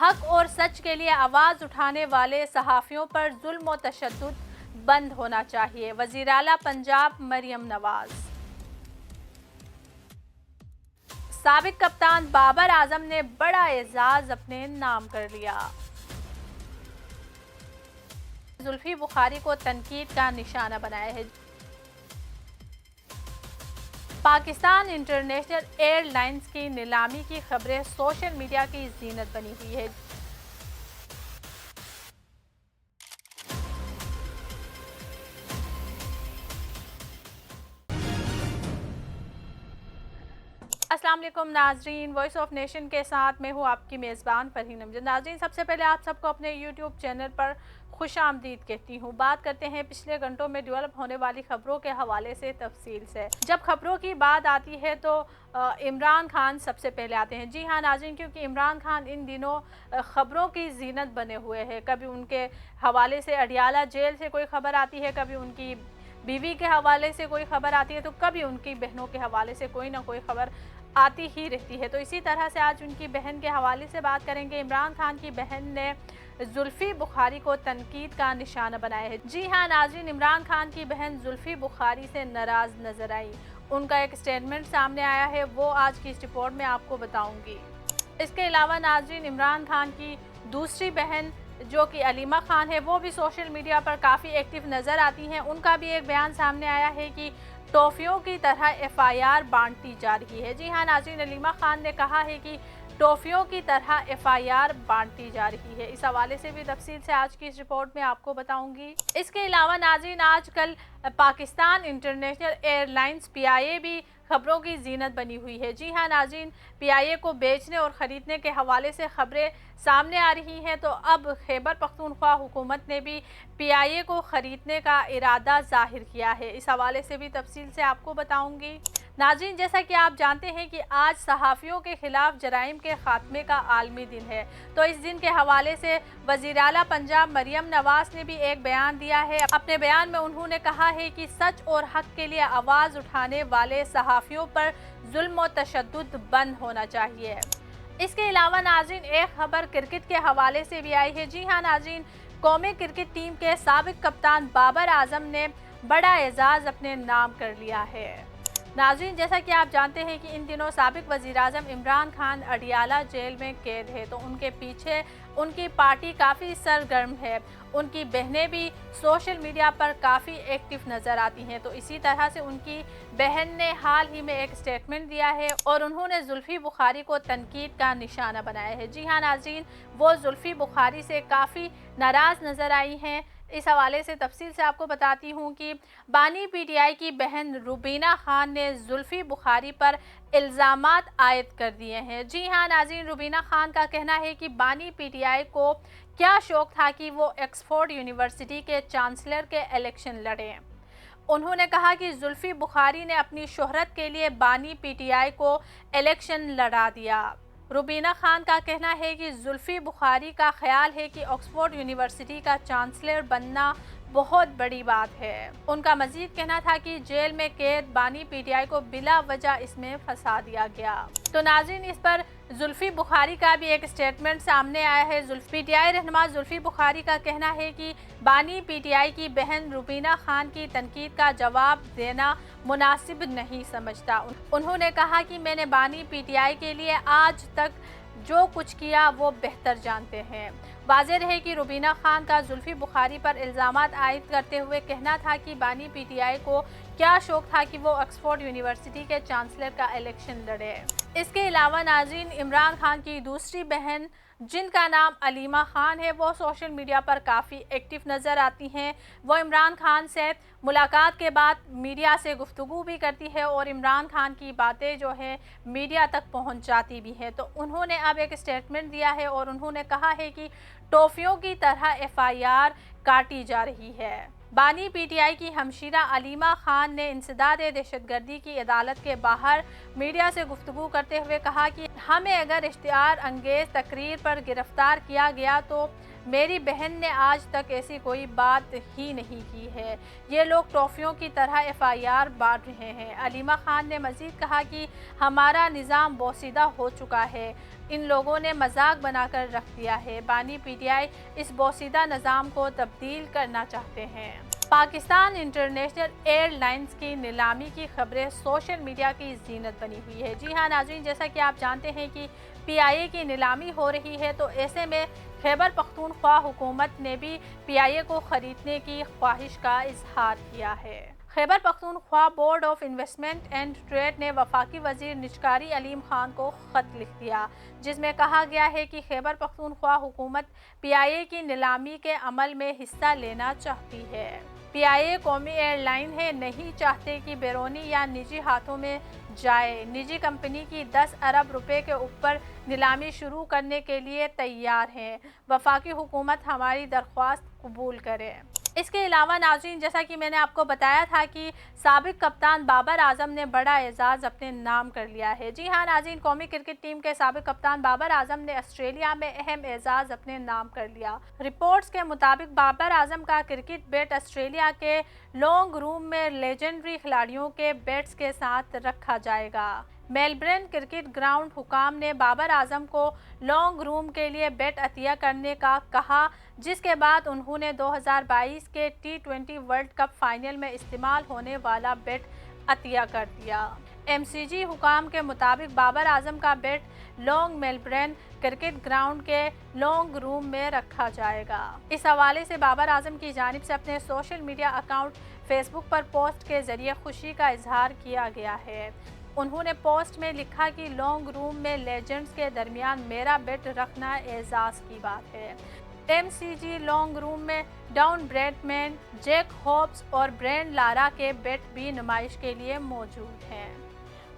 حق اور سچ کے لیے آواز اٹھانے والے صحافیوں پر ظلم و تشدد بند ہونا چاہیے۔ وزیر اعلیٰ پنجاب مریم نواز۔ سابق کپتان بابر اعظم نے بڑا اعزاز اپنے نام کر لیا۔ زلفی بخاری کو تنقید کا نشانہ بنایا ہے۔ پاکستان انٹرنیشنل ایئر لائنز کی نیلامی کی خبریں سوشل میڈیا کی زینت بنی ہوئی ہے۔ السلام علیکم ناظرین، وائس آف نیشن کے ساتھ میں ہوں آپ کی میزبان فرحین امجد۔ ناظرین، سب سے پہلے آپ سب کو اپنے یوٹیوب چینل پر خوش آمدید کہتی ہوں۔ بات کرتے ہیں پچھلے گھنٹوں میں ڈیولپ ہونے والی خبروں کے حوالے سے تفصیل سے۔ جب خبروں کی بات آتی ہے تو عمران خان سب سے پہلے آتے ہیں۔ جی ہاں ناظرین، کیونکہ عمران خان ان دنوں خبروں کی زینت بنے ہوئے ہیں۔ کبھی ان کے حوالے سے اڈیالہ جیل سے کوئی خبر آتی ہے، کبھی ان کی بیوی کے حوالے سے کوئی خبر آتی ہے، تو کبھی ان کی بہنوں کے حوالے سے کوئی نہ کوئی خبر آتی ہی رہتی ہے۔ تو اسی طرح سے آج ان کی بہن کے حوالے سے بات کریں گے۔ عمران خان کی بہن نے زلفی بخاری کو تنقید کا نشانہ بنایا ہے۔ جی ہاں ناظرین، عمران خان کی بہن زلفی بخاری سے ناراض نظر آئی۔ ان کا ایک سٹیٹمنٹ سامنے آیا ہے، وہ آج کی اس رپورٹ میں آپ کو بتاؤں گی۔ اس کے علاوہ ناظرین، عمران خان کی دوسری بہن جو کہ علیمہ خان ہے، وہ بھی سوشل میڈیا پر کافی ایکٹیو نظر آتی ہیں۔ ان کا بھی ایک بیان سامنے آیا ہے کہ ٹافیوں کی طرح ایف آئی آر بانٹی جا رہی ہے۔ جی ہاں ناظرین، علیمہ خان نے کہا ہے کہ ٹافیوں کی طرح ایف آئی آر بانٹی جا رہی ہے۔ اس حوالے سے بھی تفصیل سے آج کی اس رپورٹ میں آپ کو بتاؤں گی۔ اس کے علاوہ ناظرین، آج کل پاکستان انٹرنیشنل ایئر لائنز پی آئی اے بھی خبروں کی زینت بنی ہوئی ہے۔ جی ہاں ناظرین، پی آئی اے کو بیچنے اور خریدنے کے حوالے سے خبریں سامنے آ رہی ہیں، تو اب خیبر پختونخوا حکومت نے بھی پی آئی اے کو خریدنے کا ارادہ ظاہر کیا ہے۔ اس حوالے سے بھی تفصیل سے آپ کو بتاؤں گی۔ ناظرین، جیسا کہ آپ جانتے ہیں کہ آج صحافیوں کے خلاف جرائم کے خاتمے کا عالمی دن ہے، تو اس دن کے حوالے سے وزیر اعلیٰ پنجاب مریم نواز نے بھی ایک بیان دیا ہے۔ اپنے بیان میں انہوں نے کہا ہے کہ سچ اور حق کے لیے آواز اٹھانے والے صحافیوں پر ظلم و تشدد بند ہونا چاہیے۔ اس کے علاوہ ناظرین، ایک خبر کرکٹ کے حوالے سے بھی آئی ہے۔ جی ہاں ناظرین، قومی کرکٹ ٹیم کے سابق کپتان بابر اعظم نے بڑا اعزاز اپنے نام کر لیا ہے۔ ناظرین، جیسا کہ آپ جانتے ہیں کہ ان دنوں سابق وزیر اعظم عمران خان اڈیالہ جیل میں قید ہے، تو ان کے پیچھے ان کی پارٹی کافی سرگرم ہے۔ ان کی بہنیں بھی سوشل میڈیا پر کافی ایکٹیو نظر آتی ہیں، تو اسی طرح سے ان کی بہن نے حال ہی میں ایک سٹیٹمنٹ دیا ہے اور انہوں نے زلفی بخاری کو تنقید کا نشانہ بنایا ہے۔ جی ہاں ناظرین، وہ زلفی بخاری سے کافی ناراض نظر آئی ہیں۔ اس حوالے سے تفصیل سے آپ کو بتاتی ہوں کہ بانی پی ٹی آئی کی بہن روبینہ خان نے زلفی بخاری پر الزامات عائد کر دیے ہیں۔ جی ہاں ناظرین، روبینہ خان کا کہنا ہے کہ بانی پی ٹی آئی کو کیا شوق تھا کہ وہ آکسفورڈ یونیورسٹی کے چانسلر کے الیکشن لڑیں۔ انہوں نے کہا کہ زلفی بخاری نے اپنی شہرت کے لیے بانی پی ٹی آئی کو الیکشن لڑا دیا۔ روبینہ خان کا کہنا ہے کہ زلفی بخاری کا خیال ہے کہ آکسفورڈ یونیورسٹی کا چانسلر بننا بہت بڑی بات ہے۔ ان کا مزید کہنا تھا کہ جیل میں قید بانی پی ٹی آئی کو بلا وجہ اس میں پھنسا دیا گیا۔ تو ناظرین، اس پر زلفی بخاری کا بھی ایک سٹیٹمنٹ سامنے آیا ہے۔ پی ٹی آئی رہنما زلفی بخاری کا کہنا ہے کہ بانی پی ٹی آئی کی بہن روبینہ خان کی تنقید کا جواب دینا مناسب نہیں سمجھتا۔ انہوں نے کہا کہ میں نے بانی پی ٹی آئی کے لیے آج تک جو کچھ کیا وہ بہتر جانتے ہیں۔ واضح رہے کہ روبینہ خان کا زلفی بخاری پر الزامات عائد کرتے ہوئے کہنا تھا کہ بانی پی ٹی آئی کو کیا شوق تھا کہ وہ آکسفورڈ یونیورسٹی کے چانسلر کا الیکشن لڑے۔ اس کے علاوہ ناظرین، عمران خان کی دوسری بہن جن کا نام علیمہ خان ہے، وہ سوشل میڈیا پر کافی ایکٹیو نظر آتی ہیں۔ وہ عمران خان سے ملاقات کے بعد میڈیا سے گفتگو بھی کرتی ہے اور عمران خان کی باتیں جو ہے میڈیا تک پہنچ جاتی بھی ہے۔ تو انہوں نے اب ایک سٹیٹمنٹ دیا ہے اور انہوں نے کہا ہے کہ ٹافیوں کی طرح ایف آئی آر کاٹی جا رہی ہے۔ بانی پی ٹی آئی کی ہمشیرہ علیمہ خان نے انسداد دہشت گردی کی عدالت کے باہر میڈیا سے گفتگو کرتے ہوئے کہا کہ ہمیں اگر اشتعال انگیز تقریر پر گرفتار کیا گیا تو میری بہن نے آج تک ایسی کوئی بات ہی نہیں کی ہے، یہ لوگ ٹرافیوں کی طرح FIR بانٹ رہے ہیں۔ علیمہ خان نے مزید کہا کہ ہمارا نظام بوسیدہ ہو چکا ہے، ان لوگوں نے مذاق بنا کر رکھ دیا ہے۔ بانی PTI اس بوسیدہ نظام کو تبدیل کرنا چاہتے ہیں۔ پاکستان انٹرنیشنل ایئر لائنز کی نیلامی کی خبریں سوشل میڈیا کی زینت بنی ہوئی ہے۔ جی ہاں ناظرین، جیسا کہ آپ جانتے ہیں کہ PIA کی نیلامی ہو رہی ہے، تو ایسے میں خیبر پختونخوا حکومت نے بھی PIA کو خریدنے کی خواہش کا اظہار کیا ہے۔ Khyber Pakhtunkhwa board of investment and trade نے وفاقی وزیر نجکاری علیم خان کو خط لکھ دیا، جس میں کہا گیا ہے کہ خیبر پختونخوا حکومت PIA کی نیلامی کے عمل میں حصہ لینا چاہتی ہے۔ PIA قومی ایئر لائن ہے، نہیں چاہتے کہ بیرونی یا نجی ہاتھوں میں جائے۔ نجی کمپنی کی 10 ارب روپے کے اوپر نیلامی شروع کرنے کے لیے تیار ہیں۔ وفاقی حکومت ہماری درخواست قبول کرے۔ اس کے علاوہ ناظرین، جیسا کہ میں نے آپ کو بتایا تھا کہ سابق کپتان بابر اعظم نے بڑا اعزاز اپنے نام کر لیا ہے۔ جی ہاں ناظرین، قومی کرکٹ ٹیم کے سابق کپتان بابر اعظم نے آسٹریلیا میں اہم اعزاز اپنے نام کر لیا۔ رپورٹس کے مطابق بابر اعظم کا کرکٹ بیٹ آسٹریلیا کے لانگ روم میں لیجنڈری کھلاڑیوں کے بیٹس کے ساتھ رکھا جائے گا۔ میلبرن کرکٹ گراؤنڈ حکام نے بابر اعظم کو لانگ روم کے لیے بیٹ عطیہ کرنے کا کہا، جس کے بعد انہوں نے 2022 کے T20 ورلڈ کپ فائنل میں استعمال ہونے والا بیٹ عطیہ کر دیا۔ MCG حکام کے مطابق بابر اعظم کا bat long Melbourne Cricket Ground کے لانگ روم میں رکھا جائے گا۔ اس حوالے سے بابر اعظم کی جانب سے اپنے سوشل میڈیا اکاؤنٹ فیس بک پر پوسٹ کے ذریعے خوشی کا اظہار کیا گیا ہے۔ انہوں نے پوسٹ میں لکھا کہ لانگ روم میں لیجنڈز کے درمیان میرا بیٹ رکھنا اعزاز کی بات ہے۔ MCG لانگ روم میں ڈان بریڈمین، جیک ہوبس اور برینڈ لارا کے بیٹ بھی نمائش کے لیے موجود ہیں۔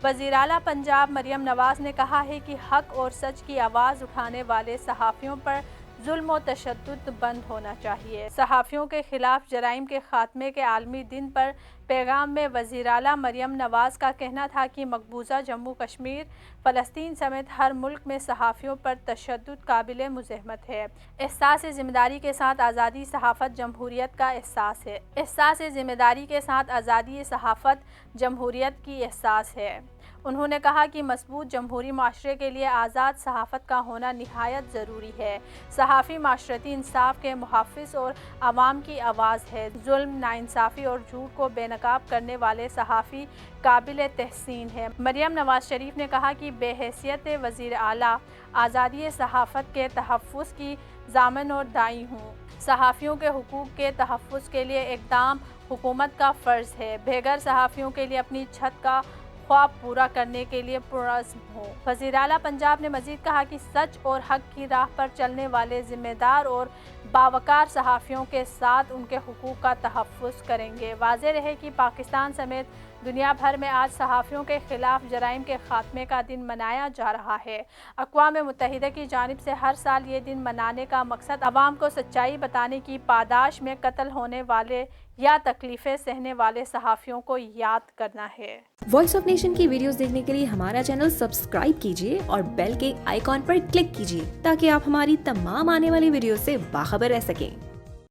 وزیراعلیٰ پنجاب مریم نواز نے کہا ہے کہ حق اور سچ کی آواز اٹھانے والے صحافیوں پر ظلم و تشدد بند ہونا چاہیے۔ صحافیوں کے خلاف جرائم کے خاتمے کے عالمی دن پر پیغام میں وزیراعلیٰ مریم نواز کا کہنا تھا کہ مقبوضہ جموں کشمیر، فلسطین سمیت ہر ملک میں صحافیوں پر تشدد قابل مزاحمت ہے۔ احساس ذمہ داری کے ساتھ آزادی صحافت جمہوریت کا احساس ہے۔ احساس ذمہ داری کے ساتھ آزادی صحافت جمہوریت کی احساس ہے۔ انہوں نے کہا کہ مضبوط جمہوری معاشرے کے لیے آزاد صحافت کا ہونا نہایت ضروری ہے۔ صحافی معاشرتی انصاف کے محافظ اور عوام کی آواز ہے۔ ظلم، ناانصافی اور جھوٹ کو بے نقاب کرنے والے صحافی قابل تحسین ہیں۔ مریم نواز شریف نے کہا کہ بے حیثیت وزیر اعلیٰ آزادی صحافت کے تحفظ کی ضامن اور داعی ہوں۔ صحافیوں کے حقوق کے تحفظ کے لیے اقدام حکومت کا فرض ہے۔ بے گھر صحافیوں کے لیے اپنی چھت کا خواب پورا کرنے کے لیے پرعزم ہوں۔ وزیراعلیٰ پنجاب نے مزید کہا کہ سچ اور حق کی راہ پر چلنے والے ذمہ دار اور باوقار صحافیوں کے ساتھ ان کے حقوق کا تحفظ کریں گے۔ واضح رہے کہ پاکستان سمیت دنیا بھر میں آج صحافیوں کے خلاف جرائم کے خاتمے کا دن منایا جا رہا ہے۔ اقوام متحدہ کی جانب سے ہر سال یہ دن منانے کا مقصد عوام کو سچائی بتانے کی پاداش میں قتل ہونے والے یا تکلیفیں سہنے والے صحافیوں کو یاد کرنا ہے۔ وائس آف نیشن کی ویڈیوز دیکھنے کے لیے ہمارا چینل سبسکرائب کیجیے اور بیل کے آئیکن پر کلک کیجیے تاکہ آپ ہماری تمام آنے والی ویڈیوز سے باخبر رہ سکیں۔